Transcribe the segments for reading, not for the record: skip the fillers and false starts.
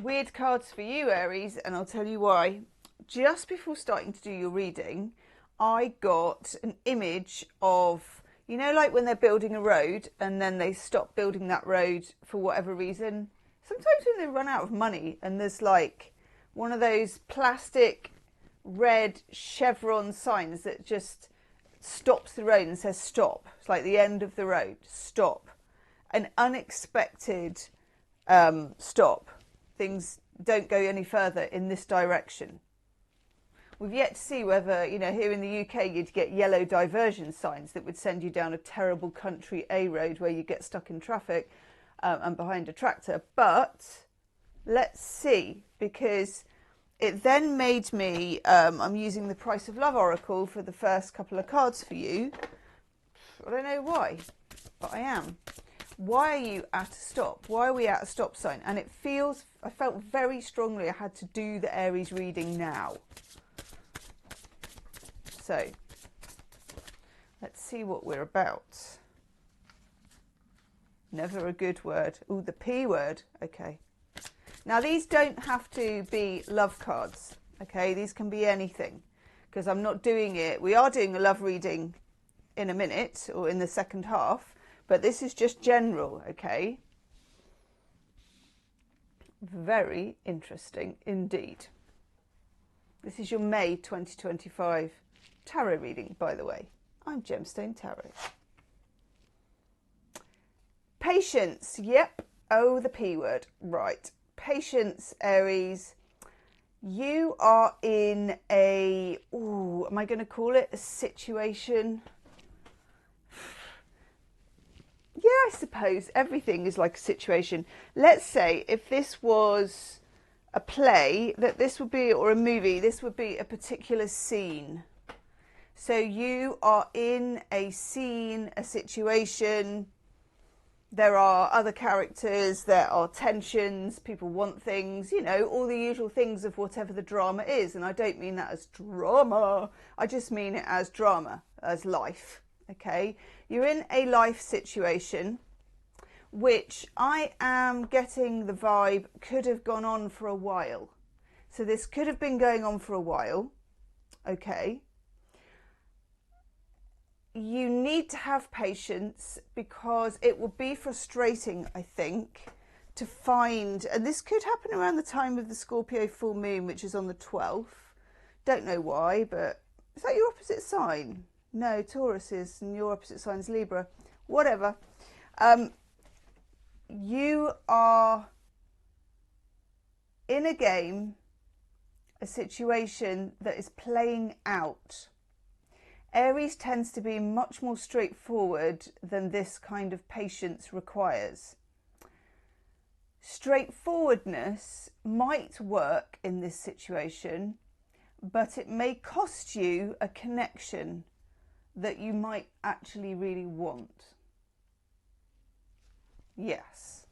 Weird cards for you, Aries, and I'll tell you why. Just before starting to do your reading, I got an image of, you know, like when they're building a road and then they stop building that road for whatever reason. Sometimes when they run out of money and there's like one of those plastic red chevron signs that just stops the road and says stop. It's like the end of the road. Stop. An unexpected stop. Things don't go any further in this direction. We've yet to see whether, you know, here in the UK you'd get yellow diversion signs that would send you down a terrible country A road where you get stuck in traffic and behind a tractor. But let's see, because it then made me, I'm using the Price of Love Oracle for the first couple of cards for you. I don't know why, but I am. Why are you at a stop? Why are we at a stop sign? And it feels, I felt very strongly I had to do the Aries reading now. So, let's see what we're about. Never a good word. Ooh, the P word. Okay. Now, these don't have to be love cards. Okay, these can be anything. Because I'm not doing it. We are doing a love reading in a minute or in the second half. But this is just general, okay? Very interesting indeed. This is your May 2025 tarot reading, by the way. I'm Gemstone Tarot. Patience, yep. Oh, the P word. Right. Patience, Aries. You are in a, ooh, am I going to call it a situation? Yeah, I suppose everything is like a situation. Let's say if this was a play, that this would be, or a movie, this would be a particular scene. So you are in a scene, a situation. There are other characters, there are tensions, people want things, you know, all the usual things of whatever the drama is. And I don't mean that as drama. I just mean it as drama, as life. Okay, you're in a life situation, which I am getting the vibe could have gone on for a while. So this could have been going on for a while. Okay. You need to have patience because it will be frustrating, I think, to find, and this could happen around the time of the Scorpio full moon, which is on the 12th. Don't know why, but is that your opposite sign? No, Taurus is, and your opposite sign is Libra. Whatever. You are in a game, a situation that is playing out. Aries tends to be much more straightforward than this kind of patience requires. Straightforwardness might work in this situation, but it may cost you a connection that you might actually really want. Yes.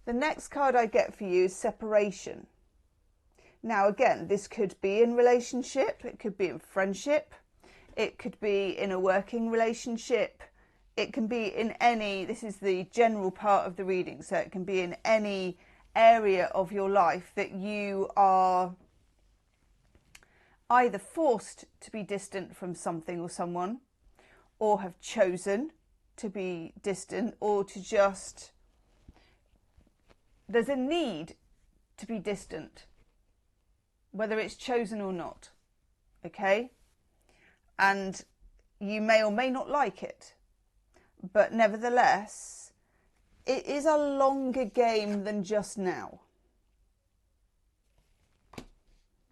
The next card I get for you is separation. Now again, this could be in relationship, it could be in friendship, it could be in a working relationship, it can be in any, this is the general part of the reading, so it can be in any area of your life that you are either forced to be distant from something or someone, or have chosen to be distant, or to just, there's a need to be distant, whether it's chosen or not, okay? And you may or may not like it, but nevertheless, it is a longer game than just now.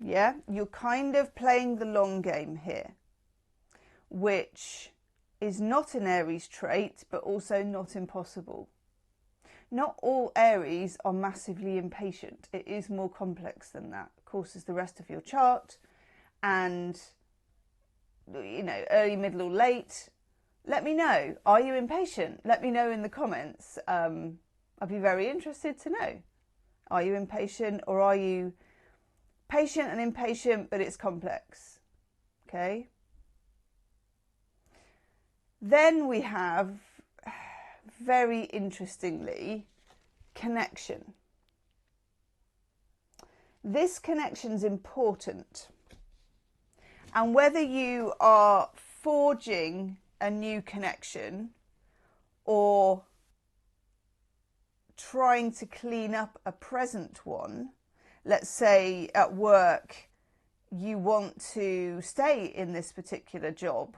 Yeah, you're kind of playing the long game here, which is not an Aries trait, but also not impossible. Not all Aries are massively impatient. It is more complex than that. Of course, as the rest of your chart, and, you know, early, middle or late. Let me know. Are you impatient? Let me know in the comments. I'd be very interested to know. Are you impatient, or are you patient and impatient, but it's complex? Okay. Then we have, very interestingly, connection. this connection's important. And whether you are forging a new connection or trying to clean up a present one, let's say at work you want to stay in this particular job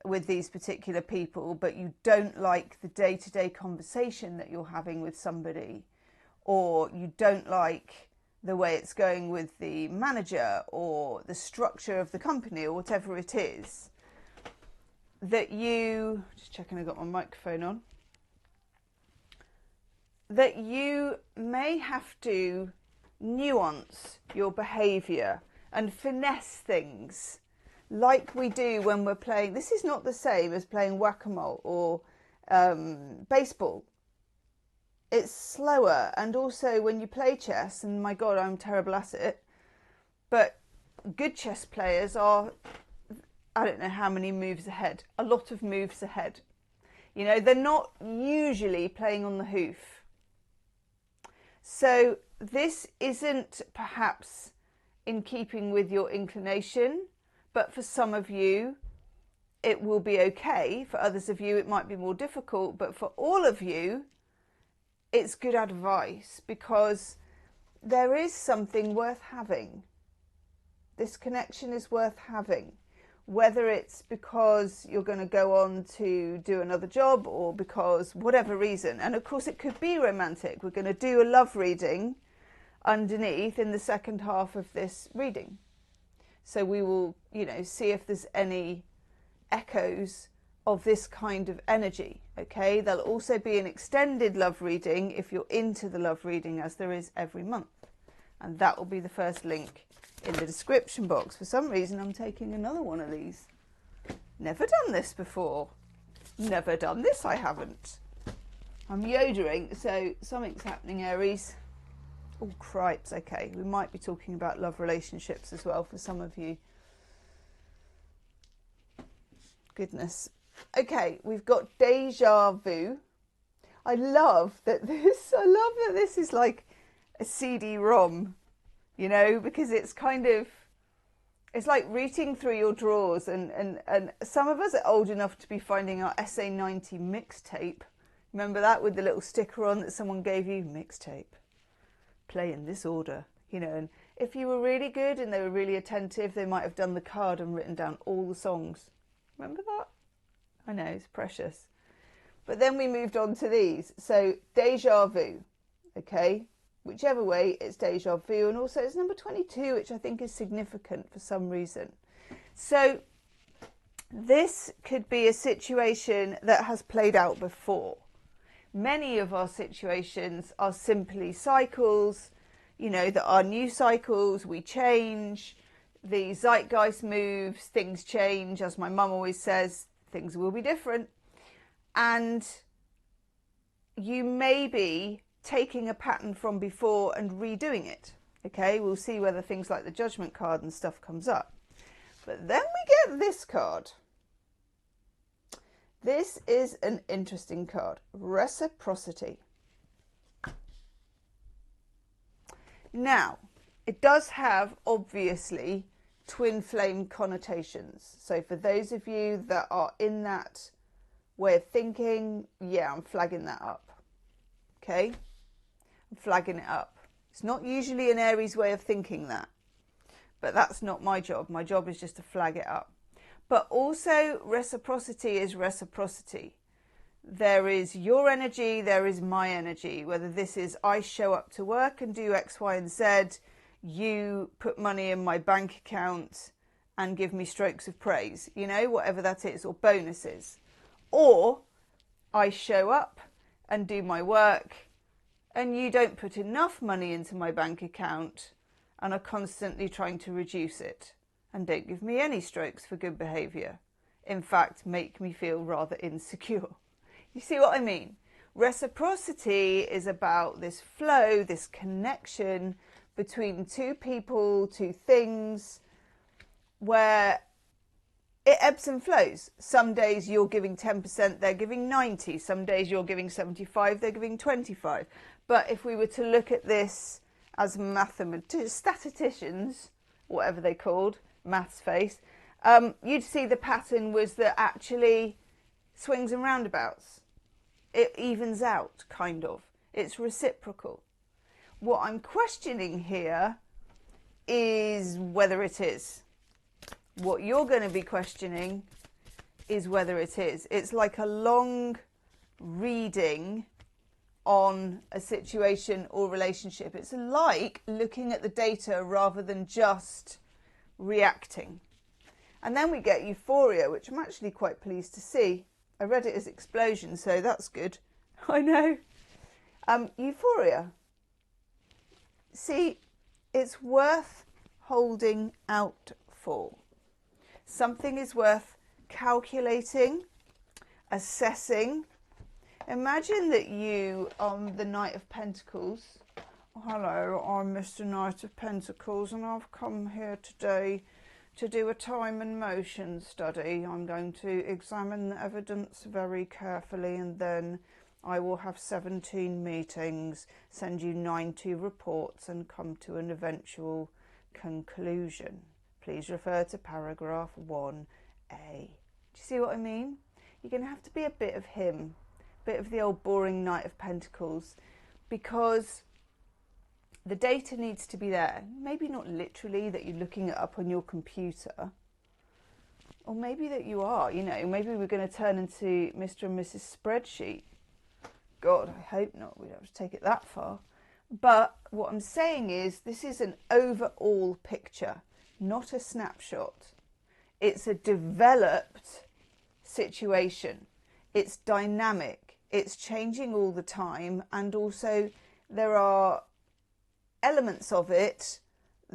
with these particular people, but you don't like the day-to-day conversation that you're having with somebody, or you don't like the way it's going with the manager or the structure of the company or whatever it is, that you, just checking I've got my microphone on, that you may have to nuance your behaviour and finesse things like we do when we're playing. This is not the same as playing whack-a-mole or baseball. It's slower, and also when you play chess, and my God, I'm terrible at it, but good chess players are, I don't know how many moves ahead, a lot of moves ahead. You know, they're not usually playing on the hoof. So this isn't perhaps in keeping with your inclination, but for some of you, it will be okay. For others of you, it might be more difficult, but for all of you, it's good advice, because there is something worth having. This connection is worth having, whether it's because you're going to go on to do another job or because whatever reason. And of course it could be romantic. We're going to do a love reading underneath in the second half of this reading. So we will, you know, see if there's any echoes of this kind of energy. Okay, there'll also be an extended love reading if you're into the love reading, as there is every month, and that will be the first link in the description box. For some reason I'm taking another one of these. Never done this before. Never done this, I haven't. I'm yodering, so something's happening, Aries. Oh cripes, okay, we might be talking about love relationships as well for some of you. Goodness. Okay, we've got Deja Vu. I love that this is like a CD-ROM, you know, because it's kind of, it's like reaching through your drawers, and some of us are old enough to be finding our SA90 mixtape. Remember that, with the little sticker on that someone gave you? Mixtape. Play in this order, you know, and if you were really good and they were really attentive, they might have done the card and written down all the songs. Remember that? I know, it's precious. But then we moved on to these. So Deja Vu, okay? Whichever way, it's Deja Vu. And also it's number 22, which I think is significant for some reason. So this could be a situation that has played out before. Many of our situations are simply cycles, you know, that are new cycles. We change, the zeitgeist moves, things change. As my mum always says, things will be different. And you may be taking a pattern from before and redoing it. Okay, we'll see whether things like the Judgment card and stuff comes up. But then we get this card. This is an interesting card, Reciprocity. Now, it does have, obviously, twin flame connotations. So for those of you that are in that way of thinking, yeah, I'm flagging that up. Okay? I'm flagging it up. It's not usually an Aries way of thinking that, but that's not my job. My job is just to flag it up. But also, reciprocity is reciprocity. There is your energy, there is my energy. Whether this is I show up to work and do X, Y, and Z, you put money in my bank account and give me strokes of praise, you know, whatever that is, or bonuses. Or I show up and do my work and you don't put enough money into my bank account and are constantly trying to reduce it and don't give me any strokes for good behaviour. In fact, make me feel rather insecure. You see what I mean? Reciprocity is about this flow, this connection between two people, two things, where it ebbs and flows. Some days you're giving 10%, they're giving 90. Some days you're giving 75, they're giving 25. But if we were to look at this as statisticians, whatever they called, maths face, you'd see the pattern was that actually swings and roundabouts. It evens out, kind of. It's reciprocal. What I'm questioning here is whether it is. What you're going to be questioning is whether it is. It's like a long reading on a situation or relationship. It's like looking at the data rather than just reacting. And then we get euphoria, which I'm actually quite pleased to see. I read it as explosion, so that's good. I know. Euphoria. See, it's worth holding out for. Something is worth calculating, assessing. Imagine that you, on the Knight of Pentacles, hello, I'm Mr. Knight of Pentacles and I've come here today to do a time and motion study. I'm going to examine the evidence very carefully and then I will have 17 meetings, send you 90 reports and come to an eventual conclusion. Please refer to paragraph 1A. Do you see what I mean? You're going to have to be a bit of him, a bit of the old boring Knight of Pentacles, because the data needs to be there. Maybe not literally that you're looking it up on your computer, or maybe that you are, you know, maybe we're going to turn into Mr. and Mrs. Spreadsheet. God, I hope not. We don't have to take it that far. But what I'm saying is this is an overall picture, not a snapshot. It's a developed situation. It's dynamic. It's changing all the time. And also there are elements of it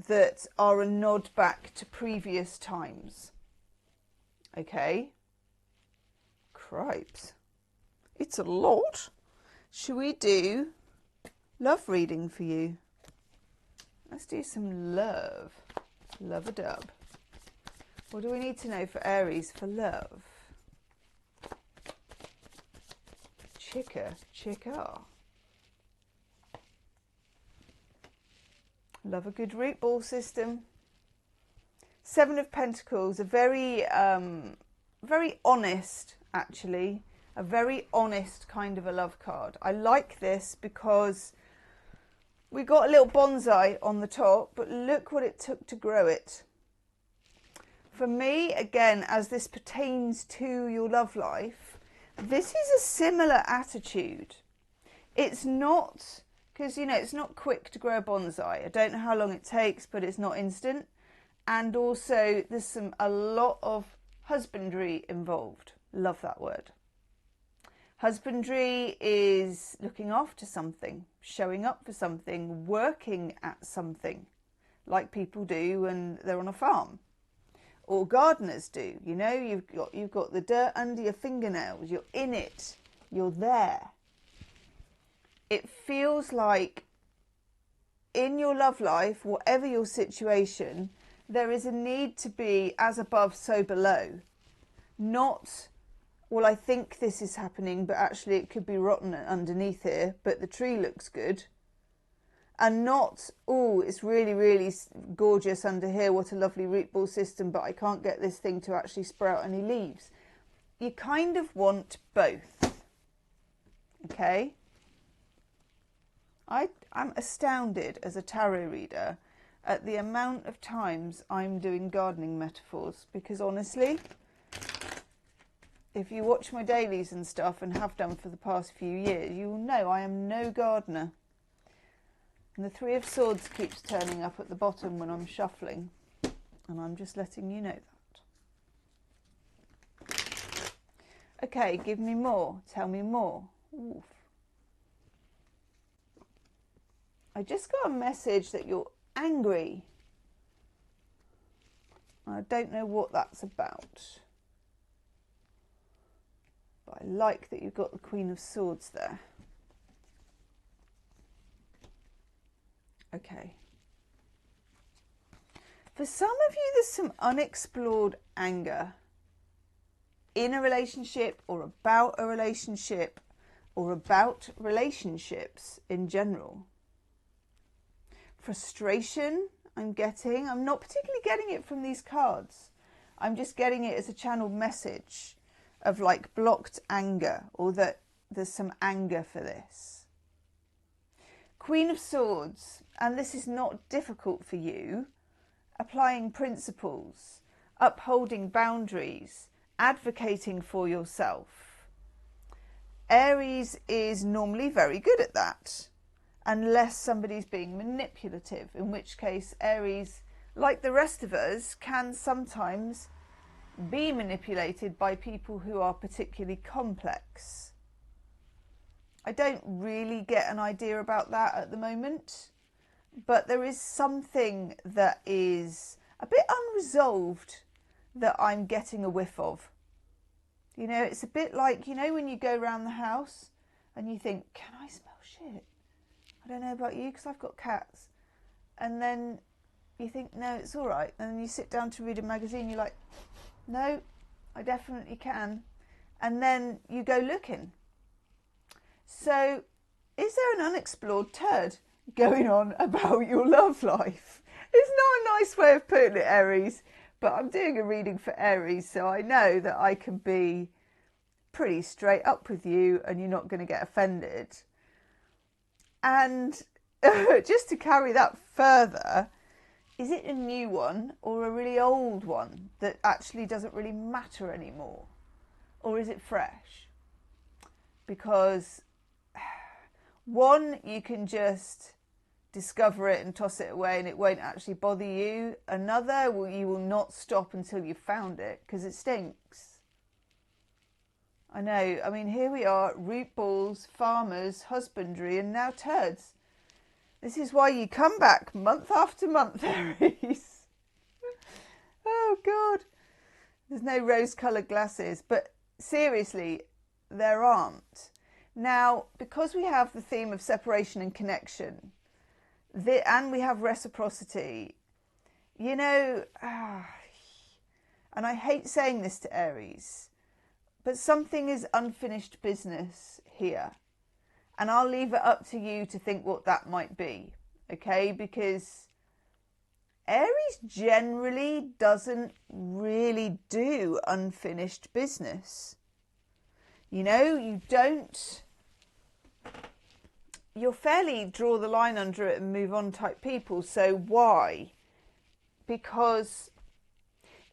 that are a nod back to previous times. Okay? Cripes. It's a lot. Should we do love reading for you? Let's do some love. Love-a-dub. What do we need to know for Aries for love? Chica. Love a good root ball system. Seven of Pentacles, a very honest, actually. A very honest kind of a love card. I like this because we got a little bonsai on the top, but look what it took to grow it. For me, again, as this pertains to your love life, this is a similar attitude. It's not, because, you know, it's not quick to grow a bonsai. I don't know how long it takes, but it's not instant. And also, there's a lot of husbandry involved. Love that word. Husbandry is looking after something, showing up for something, working at something, like people do when they're on a farm. Or gardeners do, you know, you've got the dirt under your fingernails, you're in it, you're there. It feels like in your love life, whatever your situation, there is a need to be as above, so below. Not, well, I think this is happening, but actually it could be rotten underneath here, but the tree looks good. And not, oh, it's really, really gorgeous under here. What a lovely root ball system, but I can't get this thing to actually sprout any leaves. You kind of want both. Okay? I'm astounded as a tarot reader at the amount of times I'm doing gardening metaphors, because honestly, if you watch my dailies and stuff and have done for the past few years, you will know I am no gardener. And the Three of Swords keeps turning up at the bottom when I'm shuffling. And I'm just letting you know that. Okay, give me more. Tell me more. Oof. I just got a message that you're angry. I don't know what that's about. But I like that you've got the Queen of Swords there. Okay. For some of you, there's some unexplored anger in a relationship or about a relationship or about relationships in general. frustration I'm getting. I'm not particularly getting it from these cards. I'm just getting it as a channeled message of like blocked anger, or that there's some anger for this. Queen of Swords, and this is not difficult for you. Applying principles, upholding boundaries, advocating for yourself. Aries is normally very good at that, unless somebody's being manipulative, in which case Aries, like the rest of us, can sometimes be manipulated by people who are particularly complex. I don't really get an idea about that at the moment, but there is something that is a bit unresolved that I'm getting a whiff of. You know, it's a bit like, you know, when you go around the house and you think, can I smell shit? I don't know about you because I've got cats. And then you think, no, it's all right. And then you sit down to read a magazine, you're like, no, I definitely can. And then you go looking. So is there an unexplored turd going on about your love life? It's not a nice way of putting it, Aries, but I'm doing a reading for Aries, so I know that I can be pretty straight up with you and you're not going to get offended. And just to carry that further, is it a new one or a really old one that actually doesn't really matter anymore? Or is it fresh? Because one, you can just discover it and toss it away and it won't actually bother you. Another, well, you will not stop until you've found it because it stinks. I know. I mean, here we are, root balls, farmers, husbandry, and now turds. This is why you come back month after month, Aries. Oh, God. There's no rose-coloured glasses. But seriously, there aren't. Now, because we have the theme of separation and connection, and we have reciprocity, you know, and I hate saying this to Aries, but something is unfinished business here. And I'll leave it up to you to think what that might be, okay? Because Aries generally doesn't really do unfinished business. You know, you're fairly draw the line under it and move on type people. So why? Because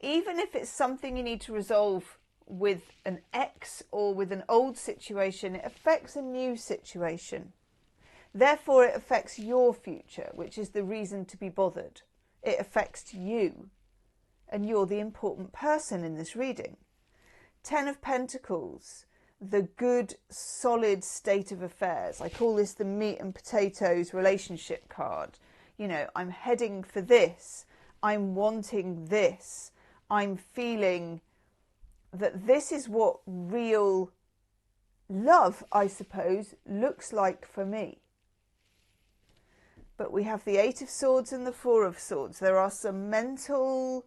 even if it's something you need to resolve with an ex or with an old situation, it affects a new situation. Therefore, it affects your future, which is the reason to be bothered. It affects you, and you're the important person in this reading. 10 of Pentacles, the good, solid state of affairs. I call this the meat and potatoes relationship card. You know, I'm heading for this. I'm wanting this. I'm feeling that this is what real love, I suppose, looks like for me. But we have the 8 of Swords and the 4 of Swords. There are some mental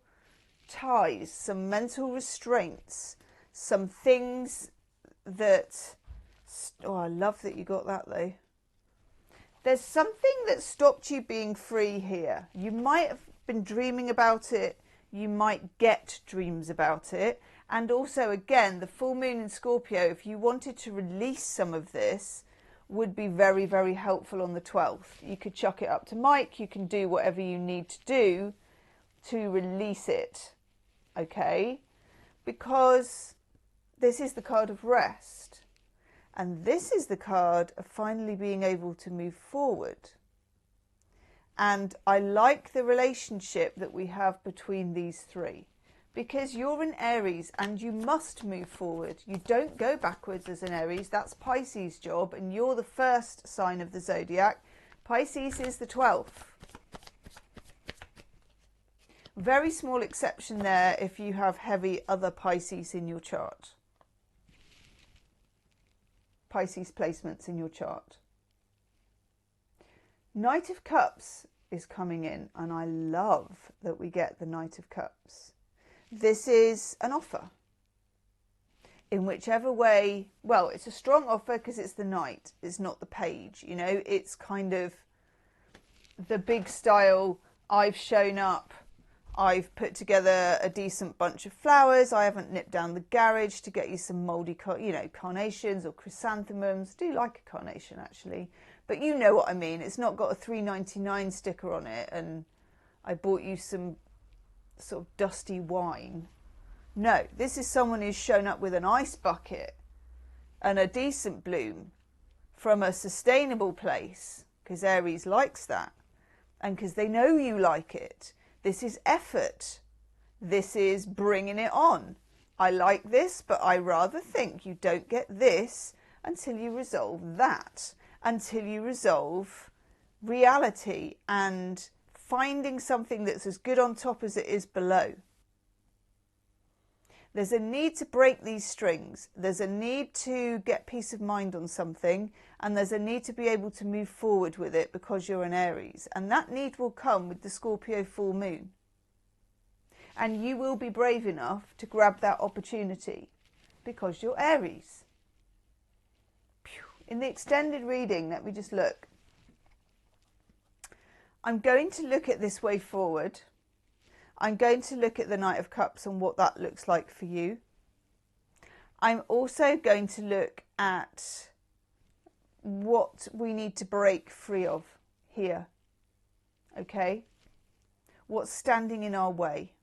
ties, some mental restraints, some things that... Oh, I love that you got that though. There's something that stopped you being free here. You might have been dreaming about it. You might get dreams about it. And also, again, the full moon in Scorpio, if you wanted to release some of this, would be very, very helpful on the 12th. You could chuck it up to Mike. You can do whatever you need to do to release it, okay? Because this is the card of rest. And this is the card of finally being able to move forward. And I like the relationship that we have between these three. Because you're an Aries and you must move forward. You don't go backwards as an Aries. That's Pisces' job. And you're the first sign of the zodiac. Pisces is the 12th. Very small exception there if you have heavy other Pisces in your chart. Pisces placements in your chart. Knight of Cups is coming in. And I love that we get the Knight of Cups. This is an offer. In whichever way, well, it's a strong offer because it's the Knight. It's not the Page, you know. It's kind of the big style, I've shown up, I've put together a decent bunch of flowers, I haven't nipped down the garage to get you some mouldy, you know, carnations or chrysanthemums. I do like a carnation actually, but you know what I mean. It's not got a $3.99 sticker on it and I bought you some sort of dusty wine. No, this is someone who's shown up with an ice bucket and a decent bloom from a sustainable place, because Aries likes that and because they know you like it. This is effort. This is bringing it on. I like this, but I rather think you don't get this until you resolve that, until you resolve reality and finding something that's as good on top as it is below. There's a need to break these strings. There's a need to get peace of mind on something, and there's a need to be able to move forward with it because you're an Aries. And that need will come with the Scorpio full moon. And you will be brave enough to grab that opportunity because you're Aries. In the extended reading, let me just look. I'm going to look at this way forward. I'm going to look at the Knight of Cups and what that looks like for you. I'm also going to look at what we need to break free of here. Okay? What's standing in our way?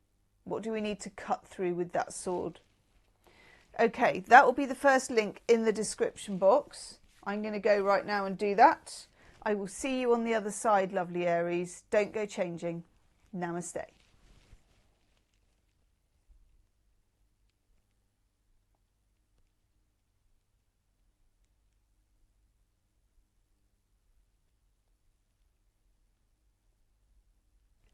What do we need to cut through with that sword? Okay, that will be the first link in the description box. I'm going to go right now and do that. I will see you on the other side, lovely Aries. Don't go changing. Namaste.